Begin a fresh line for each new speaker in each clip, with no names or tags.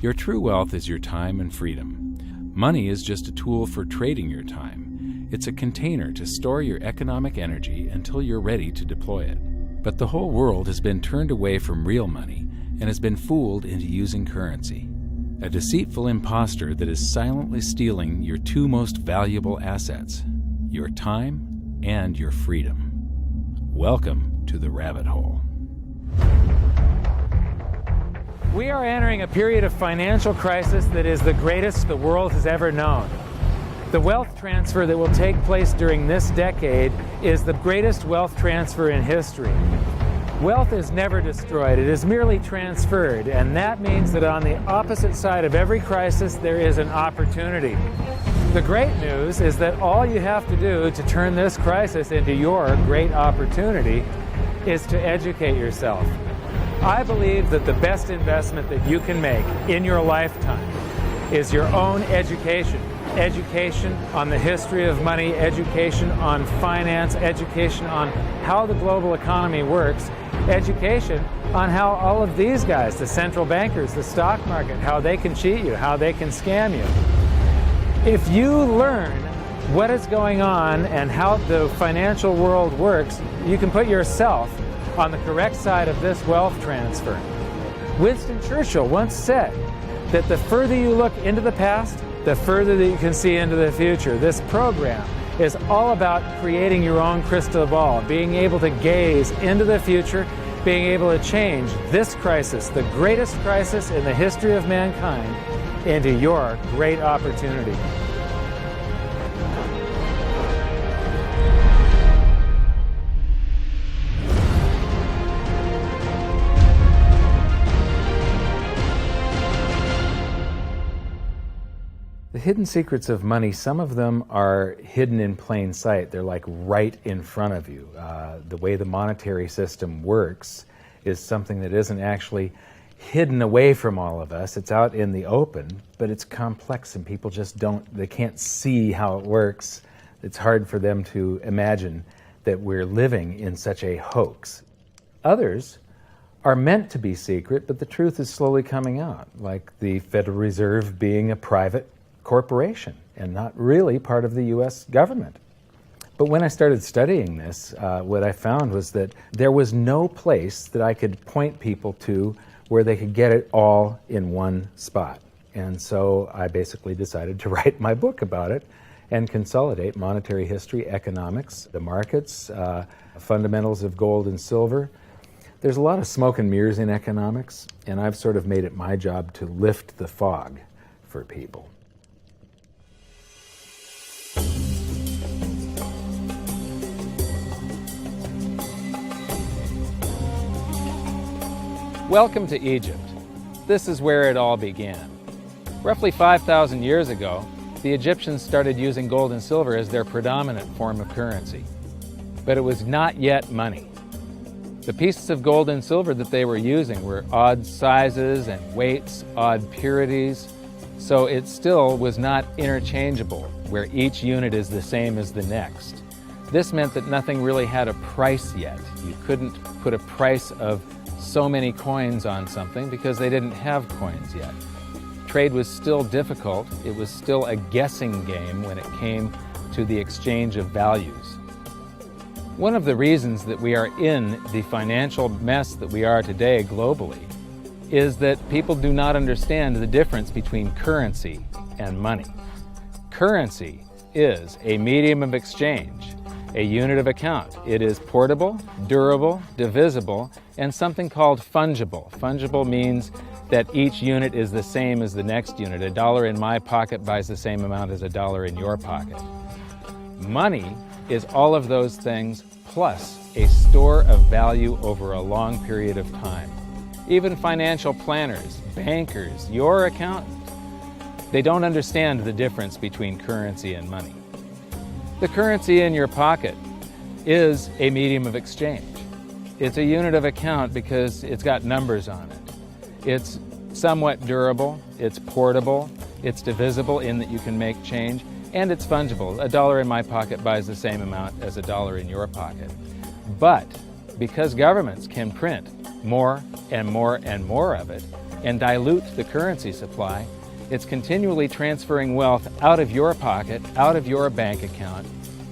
Your true wealth is your time and freedom. Money is just a tool for trading your time. It's a container to store your economic energy until you're ready to deploy it. But the whole world has been turned away from real money and has been fooled into using currency. A deceitful imposter that is silently stealing your two most valuable assets, your time and your freedom. Welcome to the rabbit hole.
We are entering a period of financial crisis that is the greatest the world has ever known. The wealth transfer that will take place during this decade is the greatest wealth transfer in history. Wealth is never destroyed, it is merely transferred, and that means that on the opposite side of every crisis there is an opportunity. The great news is that all you have to do to turn this crisis into your great opportunity is to educate yourself. I believe that the best investment that you can make in your lifetime is your own education. Education on the history of money, education on finance, education on how the global economy works, education on how all of these guys, the central bankers, the stock market, how they can cheat you, how they can scam you. If you learn what is going on and how the financial world works, you can put yourself on the correct side of this wealth transfer. Winston Churchill once said that the further you look into the past, the further that you can see into the future. This program is all about creating your own crystal ball, being able to gaze into the future, being able to change this crisis, the greatest crisis in the history of mankind, into your great opportunity. The hidden secrets of money, some of them are hidden in plain sight. They're like right in front of you. The way the monetary system works is something that isn't actually hidden away from all of us. It's out in the open, but it's complex and people just they can't see how it works. It's hard for them to imagine that we're living in such a hoax. Others are meant to be secret, but the truth is slowly coming out, like the Federal Reserve being a private corporation and not really part of the U.S. government. But when I started studying this, what I found was that there was no place that I could point people to where they could get it all in one spot. And so I basically decided to write my book about it and consolidate monetary history, economics, the markets, fundamentals of gold and silver. There's a lot of smoke and mirrors in economics, and I've sort of made it my job to lift the fog for people.
Welcome to Egypt. This is where it all began. Roughly 5,000 years ago, the Egyptians started using gold and silver as their predominant form of currency. But it was not yet money. The pieces of gold and silver that they were using were odd sizes and weights, odd purities, so it still was not interchangeable, where each unit is the same as the next. This meant that nothing really had a price yet. You couldn't put a price of so many coins on something because they didn't have coins yet. Trade was still difficult. It was still a guessing game when it came to the exchange of values. One of the reasons that we are in the financial mess that we are today globally is that people do not understand the difference between currency and money. Currency is a medium of exchange, a unit of account. It is portable, durable, divisible, and something called fungible. Fungible means that each unit is the same as the next unit. A dollar in my pocket buys the same amount as a dollar in your pocket. Money is all of those things plus a store of value over a long period of time. Even financial planners, bankers, your accountant, they don't understand the difference between currency and money. The currency in your pocket is a medium of exchange. It's a unit of account because it's got numbers on it. It's somewhat durable, it's portable, it's divisible in that you can make change, and it's fungible. A dollar in my pocket buys the same amount as a dollar in your pocket. But because governments can print more and more and more of it and dilute the currency supply, it's continually transferring wealth out of your pocket, out of your bank account,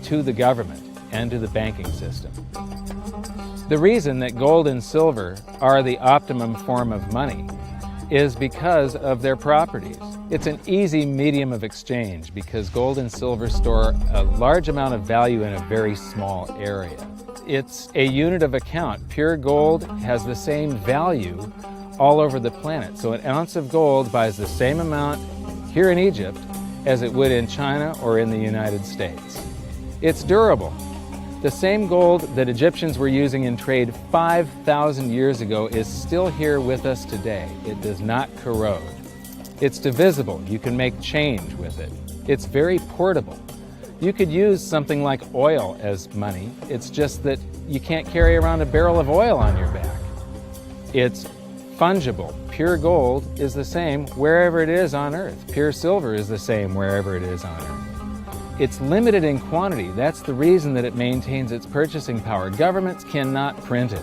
to the government and to the banking system. The reason that gold and silver are the optimum form of money is because of their properties. It's an easy medium of exchange because gold and silver store a large amount of value in a very small area. It's a unit of account. Pure gold has the same value all over the planet. So an ounce of gold buys the same amount here in Egypt as it would in China or in the United States. It's durable. The same gold that Egyptians were using in trade 5,000 years ago is still here with us today. It does not corrode. It's divisible. You can make change with it. It's very portable. You could use something like oil as money. It's just that you can't carry around a barrel of oil on your back. It's fungible. Pure gold is the same wherever it is on Earth. Pure silver is the same wherever it is on Earth. It's limited in quantity. That's the reason that it maintains its purchasing power. Governments cannot print it.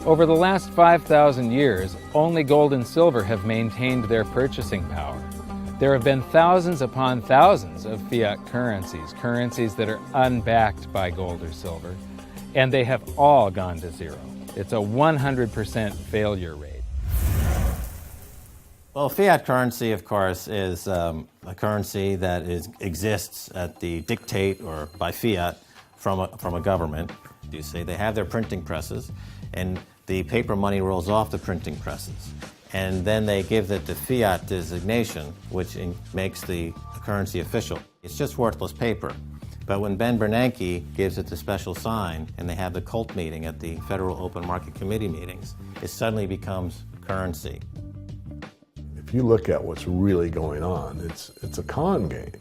Over the last 5,000 years, only gold and silver have maintained their purchasing power. There have been thousands upon thousands of fiat currencies, currencies that are unbacked by gold or silver, and they have all gone to zero. It's a 100% failure rate.
Well, fiat currency, of course, is a currency that exists at the dictate or by fiat from a government. You say they have their printing presses, and the paper money rolls off the printing presses. And then they give it the fiat designation, which makes the currency official. It's just worthless paper. But when Ben Bernanke gives it the special sign, and they have the cult meeting at the Federal Open Market Committee meetings, it suddenly becomes currency.
If you look at what's really going on, it's a con game.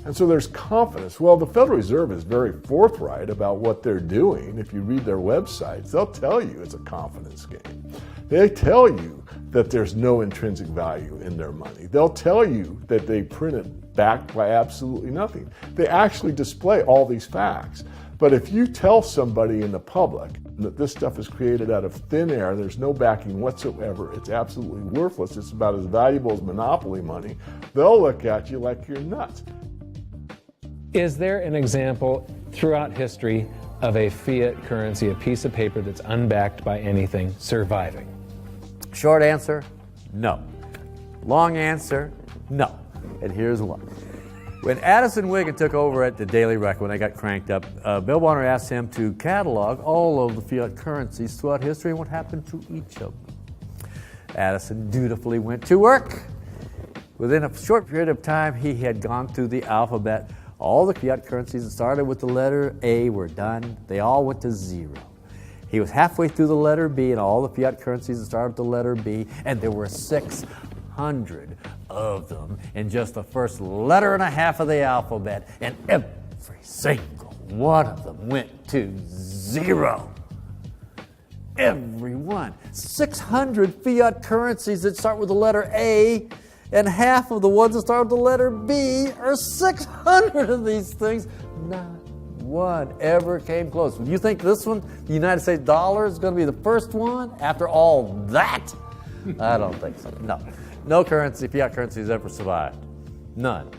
And so there's confidence. Well, the Federal Reserve is very forthright about what they're doing. If you read their websites, they'll tell you it's a confidence game. They tell you that there's no intrinsic value in their money. They'll tell you that they print it backed by absolutely nothing. They actually display all these facts. But if you tell somebody in the public that this stuff is created out of thin air, there's no backing whatsoever, it's absolutely worthless, it's about as valuable as monopoly money, they'll look at you like you're nuts.
Is there an example throughout history of a fiat currency, a piece of paper that's unbacked by anything, surviving?
Short answer, no. Long answer, no. And here's why. When Addison Wiggin took over at the Daily Record, when they got cranked up, Bill Warner asked him to catalog all of the fiat currencies throughout history and what happened to each of them. Addison dutifully went to work. Within a short period of time, he had gone through the alphabet. All the fiat currencies that started with the letter A were done. They all went to zero. He was halfway through the letter B, and all the fiat currencies that started with the letter B, and there were 600 of them in just the first letter and a half of the alphabet, and every single one of them went to zero. Every one. 600 fiat currencies that start with the letter A, and half of the ones that start with the letter B are 600 of these things. Not one ever came close. Do you think this one, the United States dollar, is going to be the first one after all that? I don't think so. No. No currency, fiat currency has ever survived. None.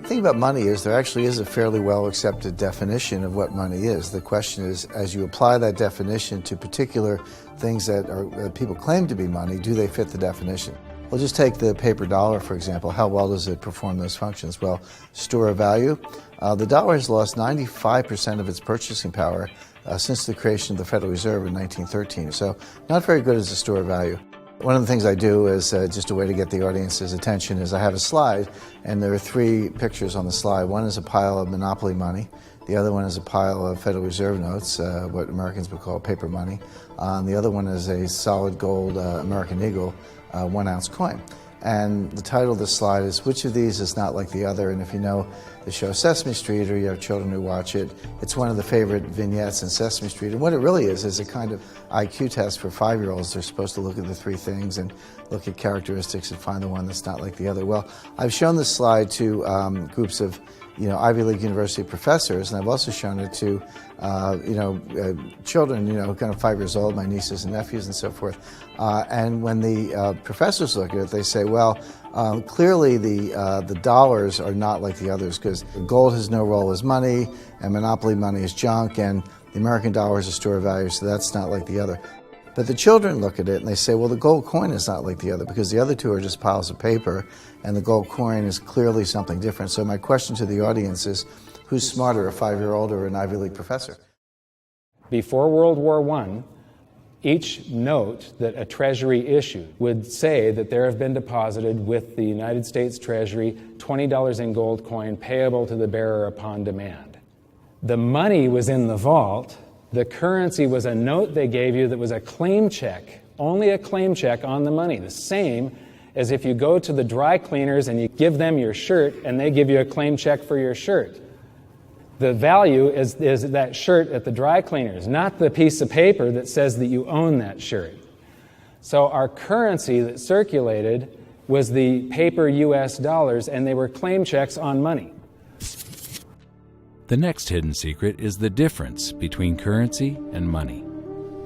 The thing about money is there actually is a fairly well accepted definition of what money is. The question is, as you apply that definition to particular things that people claim to be money, do they fit the definition? We'll just take the paper dollar, for example. How well does it perform those functions? Well, store of value. The dollar has lost 95% of its purchasing power since the creation of the Federal Reserve in 1913. So not very good as a store of value. One of the things I do is just a way to get the audience's attention is I have a slide, and there are three pictures on the slide. One is a pile of monopoly money. The other one is a pile of Federal Reserve notes, what Americans would call paper money. The other one is a solid gold American Eagle 1 ounce coin. And the title of the slide is, which of these is not like the other? And if you know the show Sesame Street, or you have children who watch it, it's one of the favorite vignettes in Sesame Street. And what it really is a kind of IQ test for 5-year-olds. They're supposed to look at the three things and look at characteristics and find the one that's not like the other. Well, I've shown this slide to groups of Ivy League university professors, and I've also shown it to children, kind of 5 years old, my nieces and nephews and so forth. And when the professors look at it, they say, well, clearly the dollars are not like the others because gold has no role as money, and monopoly money is junk, and the American dollar is a store of value, so that's not like the other. But the children look at it and they say, well, the gold coin is not like the other because the other two are just piles of paper, and the gold coin is clearly something different. So my question to the audience is, who's smarter, a 5-year-old or an Ivy League professor?
Before World War I, each note that a Treasury issued would say that there have been deposited with the United States Treasury $20 in gold coin payable to the bearer upon demand. The money was in the vault. The currency was a note they gave you that was a claim check, only a claim check on the money, the same as if you go to the dry cleaners and you give them your shirt and they give you a claim check for your shirt. The value is that shirt at the dry cleaners, not the piece of paper that says that you own that shirt. So our currency that circulated was the paper US dollars, and they were claim checks on money.
The next hidden secret is the difference between currency and money.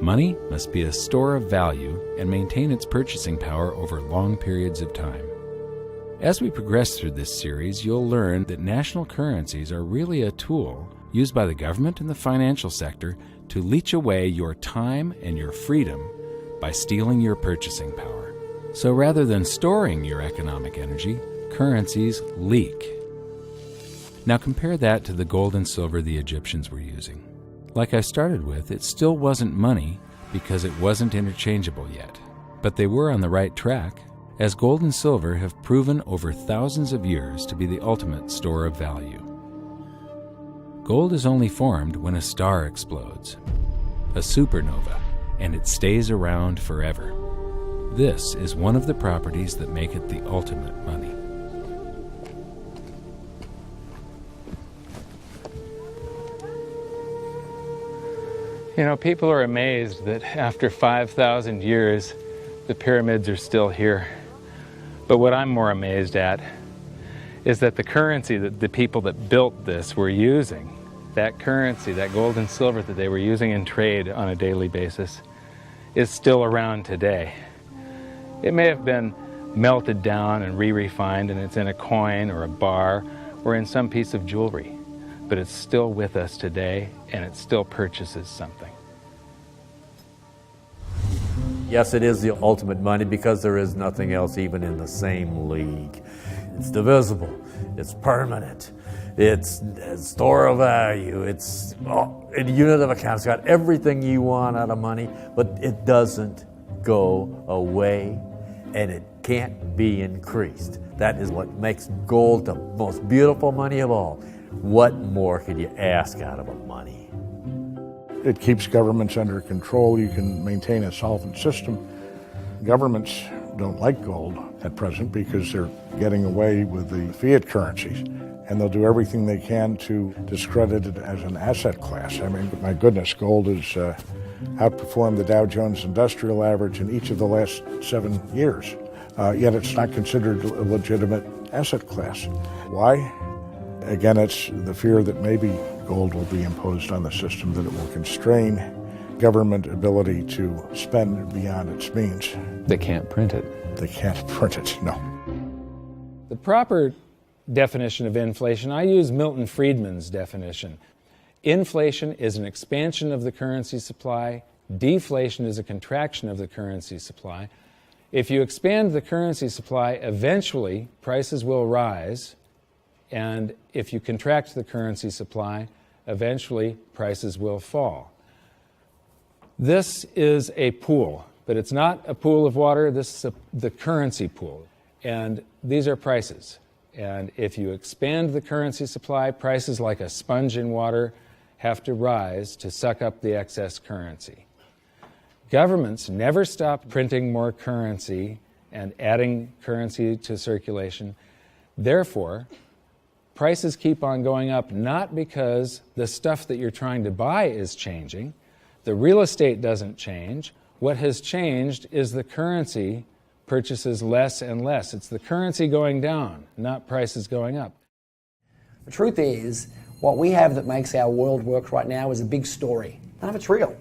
Money must be a store of value and maintain its purchasing power over long periods of time. As we progress through this series, you'll learn that national currencies are really a tool used by the government and the financial sector to leech away your time and your freedom by stealing your purchasing power. So rather than storing your economic energy, currencies leak. Now compare that to the gold and silver the Egyptians were using. Like I started with, it still wasn't money because it wasn't interchangeable yet. But they were on the right track, as gold and silver have proven over thousands of years to be the ultimate store of value. Gold is only formed when a star explodes, a supernova, and it stays around forever. This is one of the properties that make it the ultimate money.
People are amazed that after 5,000 years, the pyramids are still here. But what I'm more amazed at is that the currency that the people that built this were using, that currency, that gold and silver that they were using in trade on a daily basis, is still around today. It may have been melted down and re-refined, and it's in a coin or a bar or in some piece of jewelry, but it's still with us today, and it still purchases something.
Yes, it is the ultimate money because there is nothing else even in the same league. It's divisible, it's permanent, it's a store of value, it's a unit of account. It's got everything you want out of money, but it doesn't go away, and it can't be increased. That is what makes gold the most beautiful money of all. What more could you ask out of a money?
It keeps governments under control. You can maintain a solvent system. Governments don't like gold at present because they're getting away with the fiat currencies, and they'll do everything they can to discredit it as an asset class. I mean, my goodness, gold has outperformed the Dow Jones Industrial Average in each of the last 7 years, yet it's not considered a legitimate asset class. Why? Again, it's the fear that maybe gold will be imposed on the system, that it will constrain government ability to spend beyond its means.
They can't print it.
They can't print it, no.
The proper definition of inflation, I use Milton Friedman's definition. Inflation is an expansion of the currency supply. Deflation is a contraction of the currency supply. If you expand the currency supply, eventually prices will rise. And if you contract the currency supply, eventually prices will fall. This is a pool, but it's not a pool of water. This is the currency pool. And these are prices. And if you expand the currency supply, prices like a sponge in water have to rise to suck up the excess currency. Governments never stop printing more currency and adding currency to circulation. Therefore, prices keep on going up, not because the stuff that you're trying to buy is changing. The real estate doesn't change. What has changed is the currency purchases less and less. It's the currency going down, not prices going up.
The truth is, what we have that makes our world work right now is a big story. None of it's real.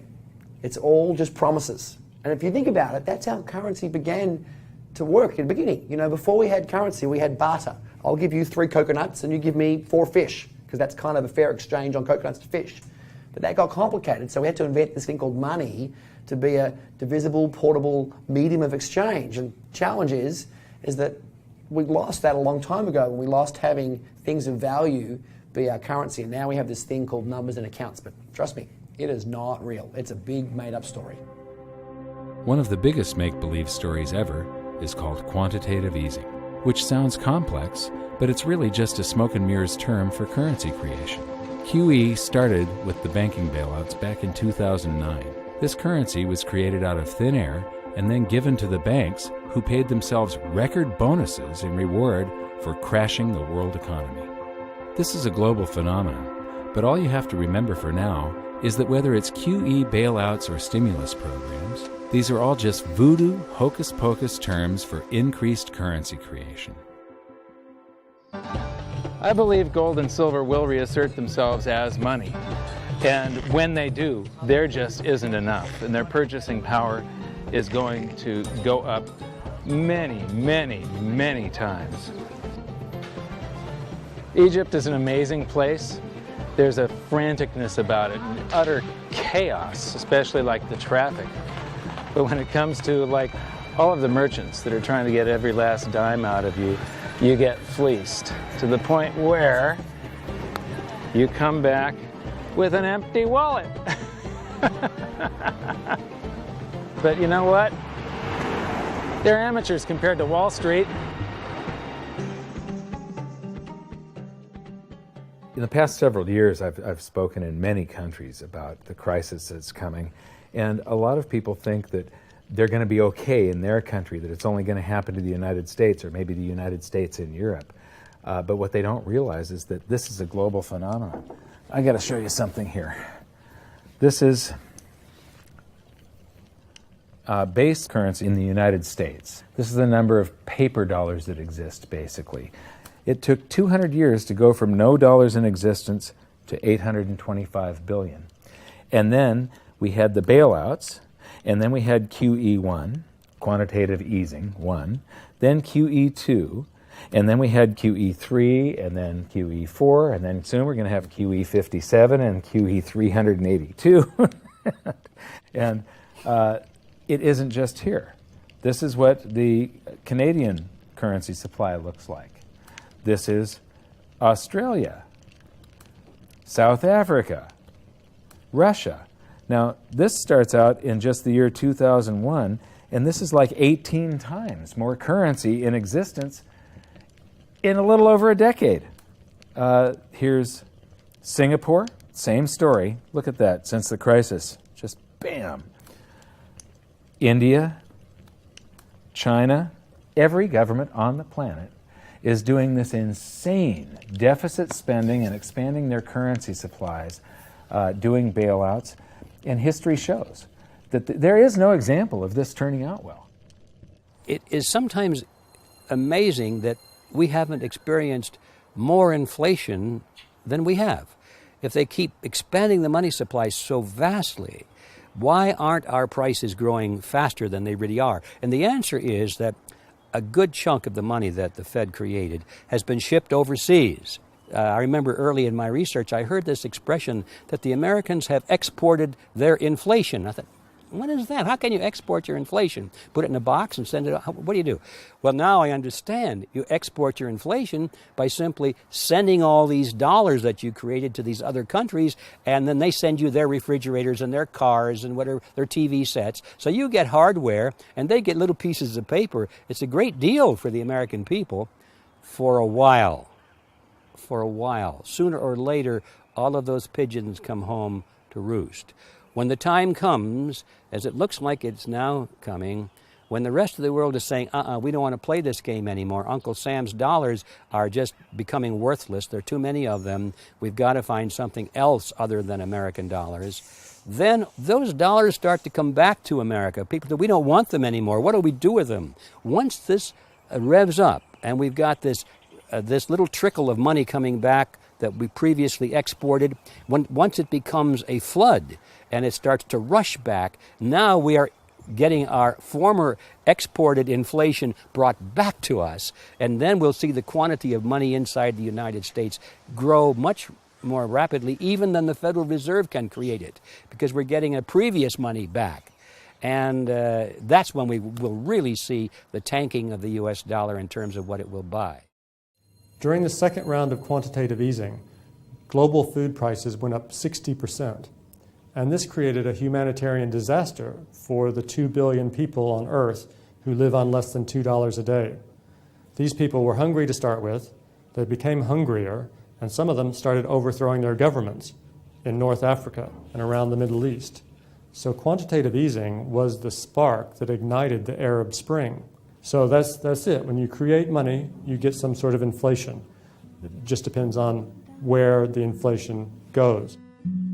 It's all just promises. And if you think about it, that's how currency began to work in the beginning. You know, before we had currency, we had barter. I'll give you 3 coconuts and you give me 4 fish, because that's kind of a fair exchange on coconuts to fish. But that got complicated, so we had to invent this thing called money to be a divisible, portable medium of exchange. And the challenge is that we lost that a long time ago, when we lost having things of value be our currency, and now we have this thing called numbers and accounts. But trust me, it is not real. It's a big made-up story.
One of the biggest make-believe stories ever is called quantitative easing, which sounds complex, but it's really just a smoke and mirrors term for currency creation. QE started with the banking bailouts back in 2009. This currency was created out of thin air and then given to the banks, who paid themselves record bonuses in reward for crashing the world economy. This is a global phenomenon, but all you have to remember for now is that whether it's QE bailouts or stimulus programs, these are all just voodoo, hocus-pocus terms for increased currency creation.
I believe gold and silver will reassert themselves as money. And when they do, there just isn't enough. And their purchasing power is going to go up many, many, many times. Egypt is an amazing place. There's a franticness about it, and utter chaos, especially like the traffic. But when it comes to like all of the merchants that are trying to get every last dime out of you, you get fleeced to the point where you come back with an empty wallet. But you know what? They're amateurs compared to Wall Street.
In the past several years, I've spoken in many countries about the crisis that's coming, and a lot of people think that they're going to be okay in their country, that it's only going to happen to the United States or maybe the United States in Europe. But what they don't realize is that this is a global phenomenon. I got to show you something here. This is base currency in the United States. This is the number of paper dollars that exist, basically. It took 200 years to go from no dollars in existence to 825 billion. And then we had the bailouts, and then we had QE1, quantitative easing 1, then QE2, and then we had QE3, and then QE4, and then soon we're going to have QE57 and QE382. And it isn't just here. This is what the Canadian currency supply looks like. This is Australia, South Africa, Russia. Now, this starts out in just the year 2001, and this is like 18 times more currency in existence in a little over a decade. Here's Singapore, same story. Look at that, since the crisis, just bam. India, China, every government on the planet is doing this insane deficit spending and expanding their currency supplies, doing bailouts. And history shows that there is no example of this turning out well.
It is sometimes amazing that we haven't experienced more inflation than we have. If they keep expanding the money supply so vastly, why aren't our prices growing faster than they really are? And the answer is that a good chunk of the money that the Fed created has been shipped overseas. I remember early in my research, I heard this expression that the Americans have exported their inflation. I thought, what is that? How can you export your inflation? Put it in a box and send it out? What do you do? Well, now I understand. You export your inflation by simply sending all these dollars that you created to these other countries, and then they send you their refrigerators and their cars and whatever, their TV sets. So you get hardware, and they get little pieces of paper. It's a great deal for the American people for a while. For a while. Sooner or later, all of those pigeons come home to roost. When the time comes, as it looks like it's now coming, when the rest of the world is saying, we don't want to play this game anymore, Uncle Sam's dollars are just becoming worthless, there are too many of them, we've got to find something else other than American dollars, then those dollars start to come back to America. People say, we don't want them anymore. What do we do with them? Once this revs up and we've got this little trickle of money coming back that we previously exported, once it becomes a flood and it starts to rush back, now we are getting our former exported inflation brought back to us, and then we'll see the quantity of money inside the United States grow much more rapidly even than the Federal Reserve can create it, because we're getting a previous money back. And that's when we will really see the tanking of the U.S. dollar in terms of what it will buy.
During the second round of quantitative easing, global food prices went up 60%. And this created a humanitarian disaster for the 2 billion people on Earth who live on less than $2 a day. These people were hungry to start with, they became hungrier, and some of them started overthrowing their governments in North Africa and around the Middle East. So quantitative easing was the spark that ignited the Arab Spring. So that's it. When you create money, you get some sort of inflation. It just depends on where the inflation goes.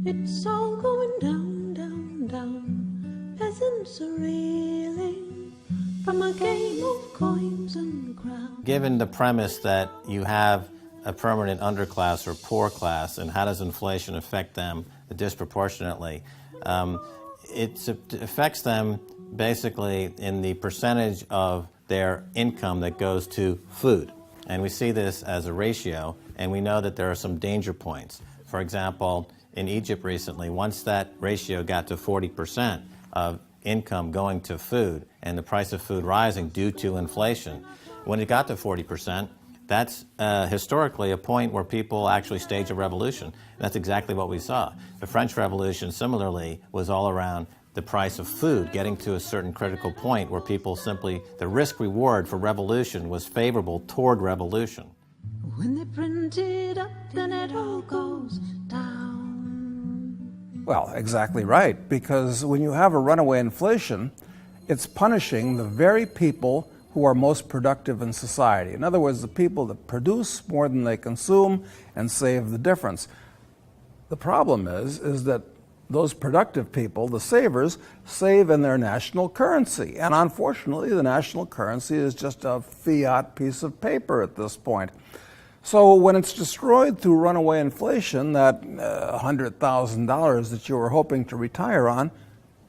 It's all going down, down, down. Peasants are reeling from a game of coins and crowns.
Given the premise that you have a permanent underclass or poor class, and how does inflation affect them disproportionately, it affects them basically in the percentage of their income that goes to food. And we see this as a ratio, and we know that there are some danger points. For example, in Egypt recently, once that ratio got to 40% of income going to food and the price of food rising due to inflation, when it got to 40%, that's historically a point where people actually stage a revolution. That's exactly what we saw. The French Revolution, similarly, was all around the price of food getting to a certain critical point where people simply, the risk-reward for revolution was favorable toward revolution.
When they print it up, then it all goes down.
Well, exactly right, because when you have a runaway inflation, it's punishing the very people who are most productive in society. In other words, the people that produce more than they consume and save the difference. The problem is that those productive people, the savers, save in their national currency. And unfortunately, the national currency is just a fiat piece of paper at this point. So when it's destroyed through runaway inflation, that $100,000 that you were hoping to retire on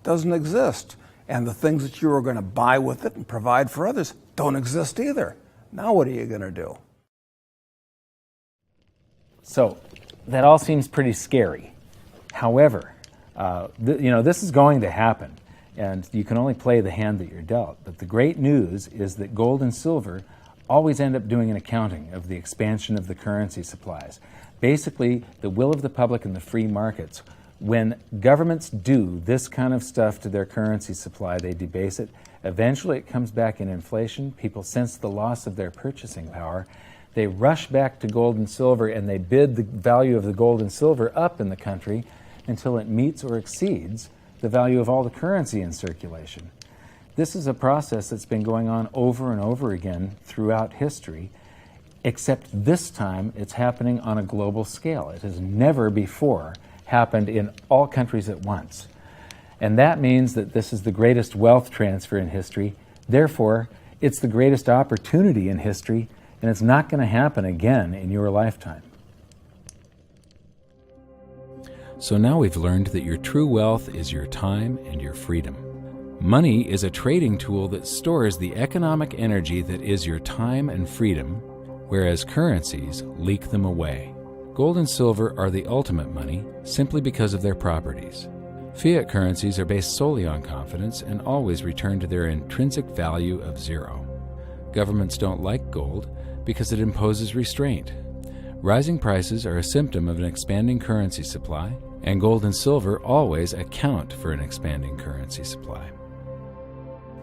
doesn't exist. And the things that you were going to buy with it and provide for others don't exist either. Now what are you going to do?
So that all seems pretty scary. However, this is going to happen, and you can only play the hand that you're dealt. But the great news is that gold and silver always end up doing an accounting of the expansion of the currency supplies. Basically, the will of the public and the free markets. When governments do this kind of stuff to their currency supply, they debase it. Eventually it comes back in inflation. People sense the loss of their purchasing power. They rush back to gold and silver, and they bid the value of the gold and silver up in the country until it meets or exceeds the value of all the currency in circulation. This is a process that's been going on over and over again throughout history, except this time it's happening on a global scale. It has never before happened in all countries at once. And that means that this is the greatest wealth transfer in history. Therefore, it's the greatest opportunity in history, and it's not going to happen again in your lifetime.
So now we've learned that your true wealth is your time and your freedom. Money is a trading tool that stores the economic energy that is your time and freedom, whereas currencies leak them away. Gold and silver are the ultimate money simply because of their properties. Fiat currencies are based solely on confidence and always return to their intrinsic value of zero. Governments don't like gold because it imposes restraint. Rising prices are a symptom of an expanding currency supply, and gold and silver always account for an expanding currency supply.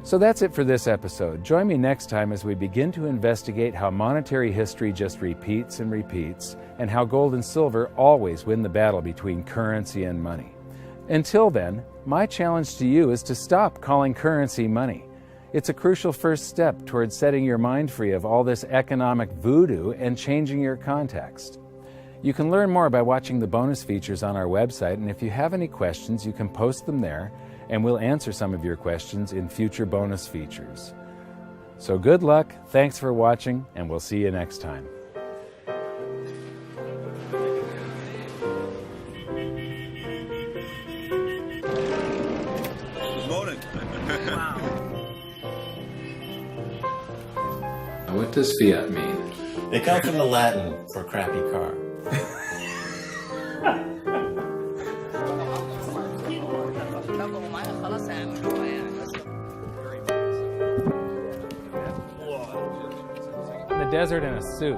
So that's it for this episode. Join me next time as we begin to investigate how monetary history just repeats and repeats, and how gold and silver always win the battle between currency and money. Until then, my challenge to you is to stop calling currency money. It's a crucial first step towards setting your mind free of all this economic voodoo and changing your context. You can learn more by watching the bonus features on our website, and if you have any questions, you can post them there, and we'll answer some of your questions in future bonus features. So good luck, thanks for watching, and we'll see you next time.
what does fiat mean?
It comes from the Latin for crappy car.
In the desert in a suit.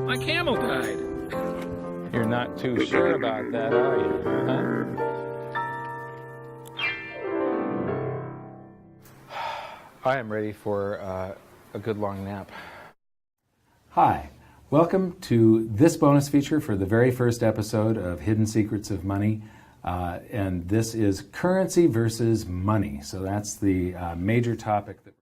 My camel died.
You're not too sure about that, are you? Huh? I am ready for a good long nap. Hi, welcome to this bonus feature for the very first episode of Hidden Secrets of Money. And this is currency versus money. So that's the major topic that